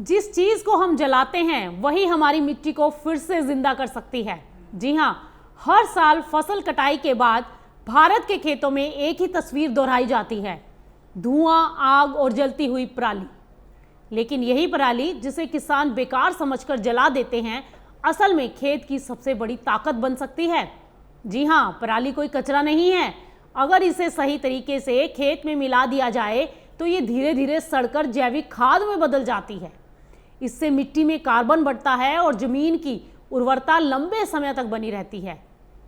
जिस चीज को हम जलाते हैं वही हमारी मिट्टी को फिर से जिंदा कर सकती है। जी हाँ, हर साल फसल कटाई के बाद भारत के खेतों में एक ही तस्वीर दोहराई जाती है, धुआं, आग और जलती हुई पराली। लेकिन यही पराली जिसे किसान बेकार समझकर जला देते हैं, असल में खेत की सबसे बड़ी ताकत बन सकती है। जी हाँ, पराली कोई कचरा नहीं है। अगर इसे सही तरीके से खेत में मिला दिया जाए तो ये धीरे धीरे सड़कर जैविक खाद में बदल जाती है। इससे मिट्टी में कार्बन बढ़ता है और जमीन की उर्वरता लंबे समय तक बनी रहती है।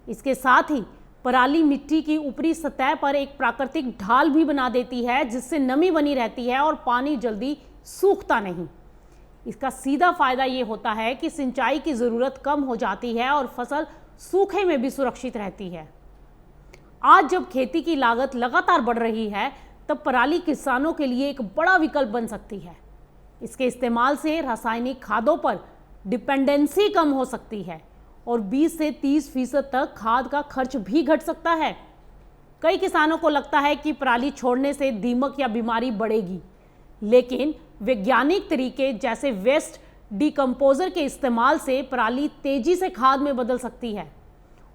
इसके साथ ही पराली मिट्टी की ऊपरी सतह पर एक प्राकृतिक ढाल भी बना देती है, जिससे नमी बनी रहती है और पानी जल्दी सूखता नहीं। इसका सीधा फायदा ये होता है कि सिंचाई की जरूरत कम हो जाती है और फसल सूखे में भी सुरक्षित रहती है। आज जब खेती की लागत लगातार बढ़ रही है, तब पराली किसानों के लिए एक बड़ा विकल्प बन सकती है। इसके इस्तेमाल से रासायनिक खादों पर डिपेंडेंसी कम हो सकती है और 20 से 30% तक खाद का खर्च भी घट सकता है। कई किसानों को लगता है कि पराली छोड़ने से दीमक या बीमारी बढ़ेगी, लेकिन वैज्ञानिक तरीके जैसे वेस्ट डिकम्पोजर के इस्तेमाल से पराली तेजी से खाद में बदल सकती है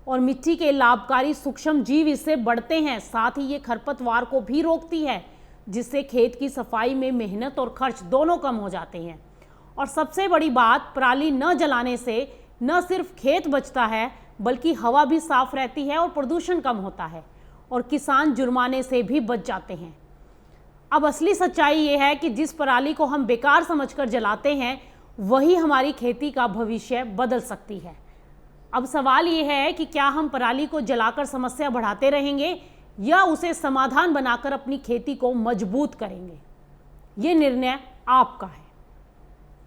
और मिट्टी के लाभकारी सूक्ष्म जीव इससे बढ़ते हैं। साथ ही ये खरपतवार को भी रोकती है, जिससे खेत की सफाई में मेहनत और खर्च दोनों कम हो जाते हैं। और सबसे बड़ी बात, पराली न जलाने से न सिर्फ खेत बचता है, बल्कि हवा भी साफ रहती है और प्रदूषण कम होता है और किसान जुर्माने से भी बच जाते हैं। अब असली सच्चाई ये है कि जिस पराली को हम बेकार समझकर जलाते हैं, वही हमारी खेती का भविष्य बदल सकती है। अब सवाल ये है कि क्या हम पराली को जलाकर समस्या बढ़ाते रहेंगे या उसे समाधान बनाकर अपनी खेती को मजबूत करेंगे। ये निर्णय आपका है।